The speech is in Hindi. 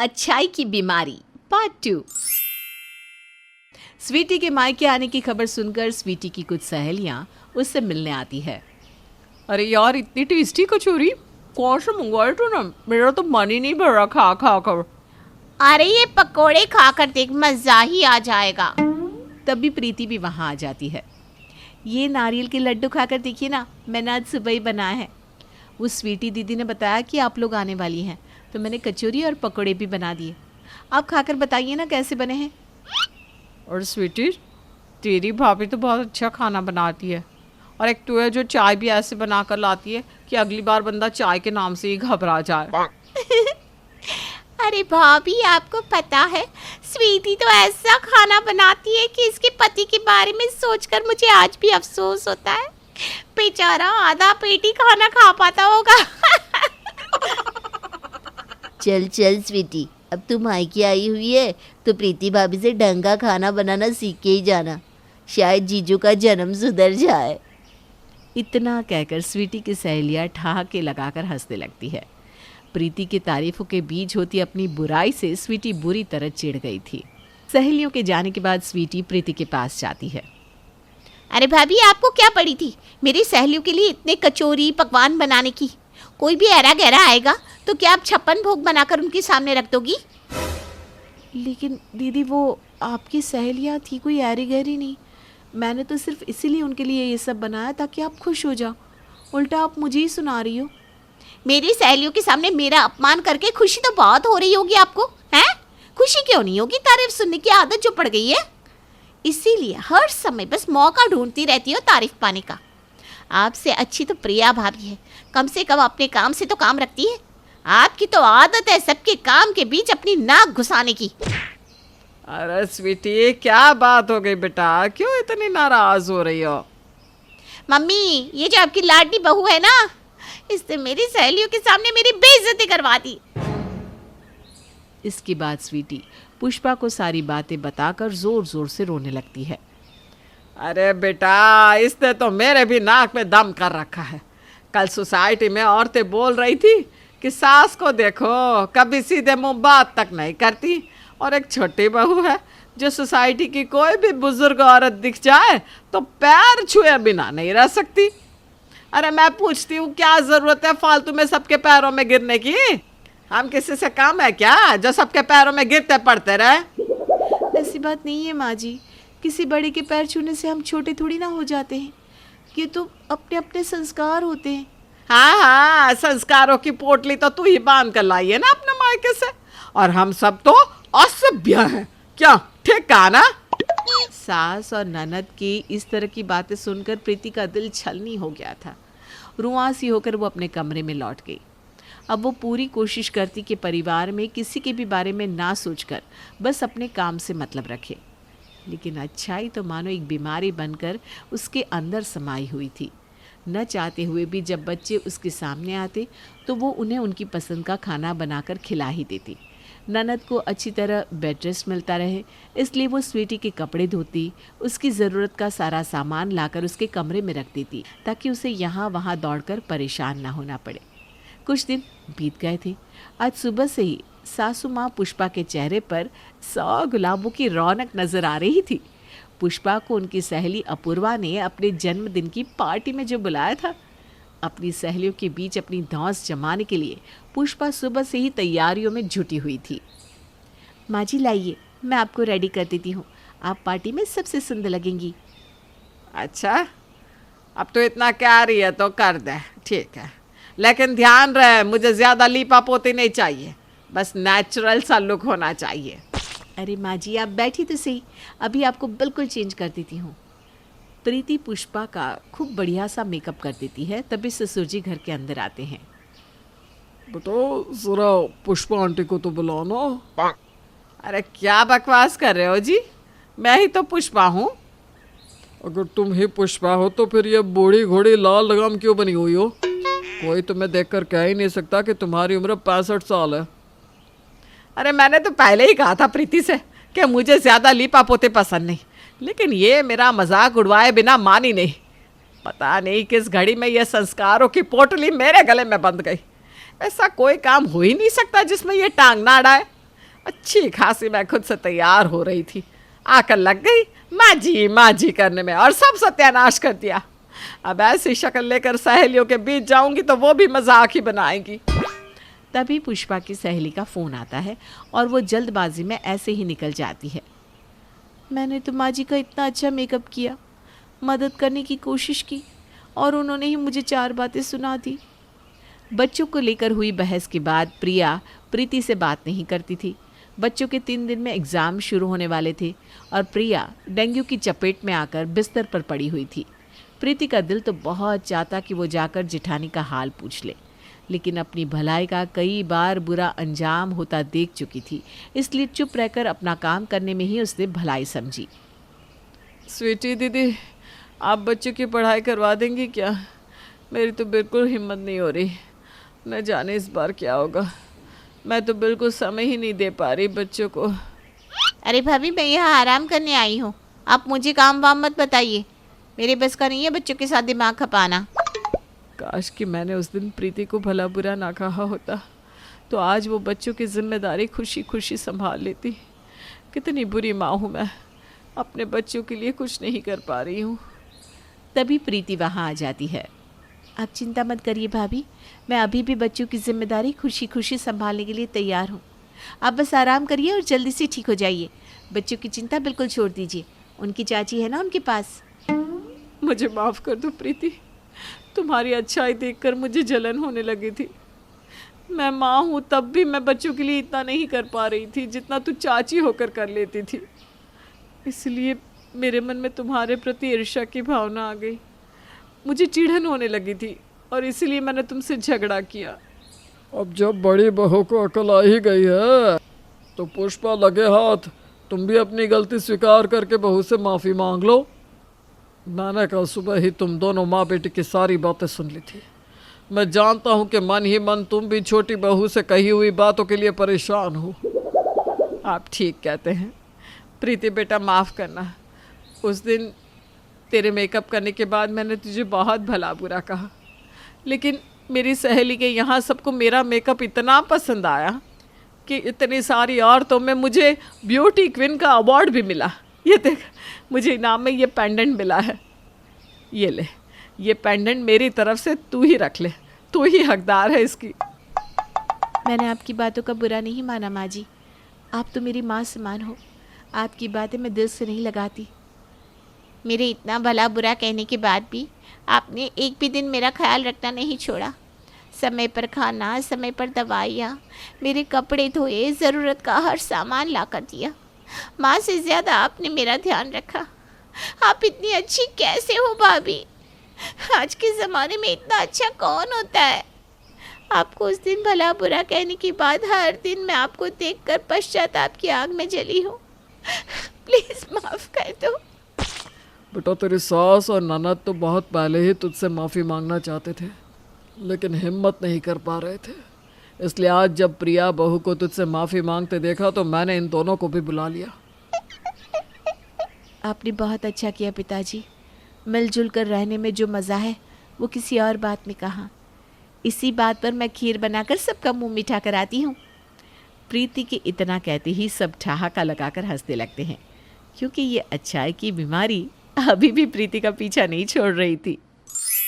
अच्छाई की बीमारी पार्ट 2। स्वीटी के मायके आने की खबर सुनकर स्वीटी की कुछ सहेलियां उससे मिलने आती है। अरे यार, इतनी टेस्टी कचौरी कौन से मंगवाए तो ना, मेरा तो मन ही नहीं भर रहा खा खा कर। अरे ये पकोड़े खाकर देख, मजा ही आ जाएगा। तभी प्रीति भी वहां आ जाती है। ये नारियल के लड्डू खाकर देखिए ना, मैंने आज सुबह ही बनाया है। वो स्वीटी दीदी ने बताया कि आप लोग आने वाली हैं, तो मैंने कचौरी और पकोड़े भी बना दिए। आप खाकर बताइए ना कैसे बने हैं। और स्वीटी, तेरी भाभी तो बहुत अच्छा खाना बनाती है, और एक तो है जो चाय भी ऐसे बना कर लाती है कि अगली बार बंदा चाय के नाम से ही घबरा जाए। अरे भाभी, आपको पता है स्वीटी तो ऐसा खाना बनाती है कि इसके पति के बारे में सोचकर मुझे आज भी अफसोस होता है। बेचारा आधा पेट ही खाना खा पाता होगा। चल चल स्वीटी, अब तू मायके आई हुई है तो प्रीति भाभी से ढंग का खाना बनाना सीख के ही जाना, शायद जीजू का जन्म सुधर जाए। इतना कहकर स्वीटी की सहेलियां ठहाके लगाकर हंसने लगती है। प्रीति की तारीफों के बीच होती अपनी बुराई से स्वीटी बुरी तरह चिढ़ गई थी। सहेलियों के जाने के बाद स्वीटी प्रीति के पास जाती है। अरे भाभी, आपको क्या पड़ी थी मेरी सहेलियों के लिए इतने कचौरी पकवान बनाने की? कोई भी ऐरा गहरा आएगा तो क्या आप 56 भोग बनाकर उनके सामने रख दोगी? लेकिन दीदी, वो आपकी सहेलियां थी, कोई ऐरी गहरी नहीं। मैंने तो सिर्फ इसीलिए उनके लिए ये सब बनाया ताकि आप खुश हो जाओ। उल्टा आप मुझे ही सुना रही हो। मेरी सहेलियों के सामने मेरा अपमान करके खुशी तो बहुत हो रही होगी आपको, हैं? खुशी क्यों नहीं होगी? तारीफ सुनने की आदत जो पड़ गई है, इसीलिए हर समय बस मौका ढूंढती रहती हो तारीफ पाने का। आपसे अच्छी तो प्रिया भाभी है, कम से कम अपने काम से तो काम रखती है। आपकी तो आदत है सबके काम के बीच अपनी नाक घुसाने की। अरे स्वीटी, क्या बात हो गई बेटा, क्यों इतनी नाराज हो रही हो? मम्मी, ये जो आपकी लाडली बहू है ना, इसने मेरी सहेलियों के सामने मेरी बेइज्जती करवा दी। इसके बाद स्वीटी पुष्पा को सारी बातें बताकर जोर जोर से रोने लगती है। अरे बेटा, इसने तो मेरे भी नाक में दम कर रखा है। कल सोसाइटी में औरतें बोल रही थी कि सास को देखो, कभी सीधे मुंह बात तक नहीं करती, और एक छोटी बहू है जो सोसाइटी की कोई भी बुजुर्ग औरत दिख जाए तो पैर छुए बिना नहीं रह सकती। अरे मैं पूछती हूँ, क्या जरूरत है फालतू में सबके पैरों में गिरने की? हम किसी से कम है क्या जो सबके पैरों में गिरते पड़ते रहे? ऐसी बात नहीं है माँ जी, किसी बड़े के पैर छूने से हम छोटे थोड़ी ना हो जाते हैं। ये तो अपने अपने संस्कार होते हैं। हाँ, संस्कारों की पोटली तो तू ही बांध कर लाई है ना अपने मायके से, और हम सब तो असभ्य हैं। क्या ठीक कहा ना? सास और ननद की इस तरह की बातें सुनकर प्रीति का दिल छलनी हो गया था। रुआंसी होकर वो अपने कमरे में लौट गई। अब वो पूरी कोशिश करती कि परिवार में किसी के भी बारे में ना सोचकर बस अपने काम से मतलब रखे, लेकिन अच्छाई तो मानो एक बीमारी बनकर उसके अंदर समाई हुई थी। न चाहते हुए भी जब बच्चे उसके सामने आते तो वो उन्हें उनकी पसंद का खाना बनाकर खिला ही देती। ननद को अच्छी तरह बेड रेस्ट मिलता रहे, इसलिए वो स्वीटी के कपड़े धोती, उसकी ज़रूरत का सारा सामान लाकर उसके कमरे में रख देती ताकि उसे यहाँ वहाँ दौड़कर परेशान ना होना पड़े। कुछ दिन बीत गए थे। आज सुबह से ही सासू माँ पुष्पा के चेहरे पर 100 गुलाबों की रौनक नजर आ रही थी। पुष्पा को उनकी सहेली अपूर्वा ने अपने जन्मदिन की पार्टी में जो बुलाया था। अपनी सहेलियों के बीच अपनी धौंस जमाने के लिए पुष्पा सुबह से ही तैयारियों में जुटी हुई थी। माँ जी लाइए, मैं आपको रेडी कर देती हूँ, आप पार्टी में सबसे सुंदर लगेंगी। अच्छा, अब तो इतना कह रही है तो कर दे, ठीक है, लेकिन ध्यान रहे मुझे ज़्यादा लीपा पोती नहीं चाहिए, बस नेचुरल सा लुक होना चाहिए। अरे माँ जी, आप बैठी तो सही, अभी आपको बिल्कुल चेंज कर देती हूँ। प्रीति पुष्पा का खूब बढ़िया सा मेकअप कर देती है। तभी ससुर जी घर के अंदर आते हैं। बेटा, जरा पुष्पा आंटी को तो बुलाना। अरे क्या बकवास कर रहे हो जी, मैं ही तो पुष्पा हूँ। अगर तुम ही पुष्पा हो तो फिर ये बूढ़ी घोड़ी लाल लगाम क्यों बनी हुई हो? कोई तुम्हें देखकर कह ही नहीं सकता कि तुम्हारी उम्र 65 साल है। अरे मैंने तो पहले ही कहा था प्रीति से कि मुझे ज़्यादा लीपा पोते पसंद नहीं, लेकिन ये मेरा मजाक उड़वाए बिना मानी नहीं। पता नहीं किस घड़ी में ये संस्कारों की पोटली मेरे गले में बंध गई। ऐसा कोई काम हो ही नहीं सकता जिसमें ये टांग ना अड़ाए। अच्छी खासी मैं खुद से तैयार हो रही थी, आकर लग गई माँ जी करने में और सब सत्यानाश कर दिया। अब ऐसी शक्ल लेकर सहेलियों के बीच जाऊंगी तो वो भी मजाक ही बनाएंगी। तभी पुष्पा की सहेली का फ़ोन आता है और वो जल्दबाजी में ऐसे ही निकल जाती है। मैंने तो माँ जी का इतना अच्छा मेकअप किया, मदद करने की कोशिश की और उन्होंने ही मुझे 4 बातें सुना दी। बच्चों को लेकर हुई बहस के बाद प्रिया प्रीति से बात नहीं करती थी। बच्चों के 3 दिन में एग्ज़ाम शुरू होने वाले थे और प्रिया डेंगू की चपेट में आकर बिस्तर पर पड़ी हुई थी। प्रीति का दिल तो बहुत चाहता कि वो जाकर जेठानी का हाल पूछ ले, लेकिन अपनी भलाई का कई बार बुरा अंजाम होता देख चुकी थी, इसलिए चुप रहकर अपना काम करने में ही उसने भलाई समझी। स्वीटी दीदी, आप बच्चों की पढ़ाई करवा देंगी क्या? मेरी तो बिल्कुल हिम्मत नहीं हो रही, न जाने इस बार क्या होगा। मैं तो बिल्कुल समय ही नहीं दे पा रही बच्चों को। अरे भाभी, मैं यहाँ आराम करने आई हूँ, आप मुझे काम वाम मत बताइए। मेरे बस का नहीं है बच्चों के साथ दिमाग खपाना। काश कि मैंने उस दिन प्रीति को भला बुरा ना कहा होता तो आज वो बच्चों की जिम्मेदारी खुशी खुशी संभाल लेती। कितनी बुरी माँ हूँ मैं, अपने बच्चों के लिए कुछ नहीं कर पा रही हूँ। तभी प्रीति वहाँ आ जाती है। आप चिंता मत करिए भाभी, मैं अभी भी बच्चों की जिम्मेदारी खुशी खुशी संभालने के लिए तैयार हूँ। आप बस आराम करिए और जल्दी से ठीक हो जाइए। बच्चों की चिंता बिल्कुल छोड़ दीजिए, उनकी चाची है ना उनके पास। मुझे माफ़ कर दो प्रीति, तुम्हारी अच्छाई देखकर मुझे जलन होने लगी थी। मैं माँ हूँ तब भी मैं बच्चों के लिए इतना नहीं कर पा रही थी जितना तू चाची होकर कर लेती थी। इसलिए मेरे मन में तुम्हारे प्रति ईर्ष्या की भावना आ गई। मुझे चिढ़न होने लगी थी और इसीलिए मैंने तुमसे झगड़ा किया। अब जब बड़ी बहू को अकल आ ही गई है तो पुष्पा लगे हाथ तुम भी अपनी गलती स्वीकार करके बहू से माफ़ी मांग लो। मैंने कल सुबह ही तुम दोनों माँ बेटी की सारी बातें सुन ली थी। मैं जानता हूँ कि मन ही मन तुम भी छोटी बहू से कही हुई बातों के लिए परेशान हो। आप ठीक कहते हैं प्रीति बेटा, माफ़ करना। उस दिन तेरे मेकअप करने के बाद मैंने तुझे बहुत भला बुरा कहा, लेकिन मेरी सहेली के यहाँ सबको मेरा मेकअप इतना पसंद आया कि इतनी सारी औरतों में मुझे ब्यूटी क्वीन का अवार्ड भी मिला। ये देख, मुझे इनाम में ये पेंडेंट मिला है। ये ले, ये पेंडेंट मेरी तरफ से तू ही रख ले, तू ही हकदार है इसकी। मैंने आपकी बातों का बुरा नहीं माना माँ जी, आप तो मेरी माँ समान हो। आपकी बातें मैं दिल से नहीं लगाती। मेरे इतना भला बुरा कहने के बाद भी आपने एक भी दिन मेरा ख्याल रखना नहीं छोड़ा। समय पर खाना, समय पर दवाइयाँ, मेरे कपड़े धोए, ज़रूरत का हर सामान ला कर दिया। माँ से ज़्यादा आपने मेरा ध्यान रखा। आप इतनी अच्छी कैसे हो भाभी? आज के ज़माने में इतना अच्छा कौन होता है? आपको उस दिन भला बुरा कहने के बाद हर दिन मैं आपको देखकर पश्चाताप की आग में जली हूँ। प्लीज़ माफ़ कर दो। बेटा, तेरी सास और ननद तो बहुत पहले ही तुझसे माफ़ी मांगना चाहते थे, लेकिन हिम्मत नहीं कर पा रहे थे। इसलिए आज जब प्रिया बहू को तुझसे माफ़ी मांगते देखा तो मैंने इन दोनों को भी बुला लिया। आपने बहुत अच्छा किया पिताजी। मिलजुल कर रहने में जो मज़ा है वो किसी और बात में कहाँ। इसी बात पर मैं खीर बनाकर सबका मुंह मीठा कराती हूँ। प्रीति के इतना कहते ही सब ठहाका लगाकर हंसने लगते हैं, क्योंकि ये अच्छाई की बीमारी अभी भी प्रीति का पीछा नहीं छोड़ रही थी।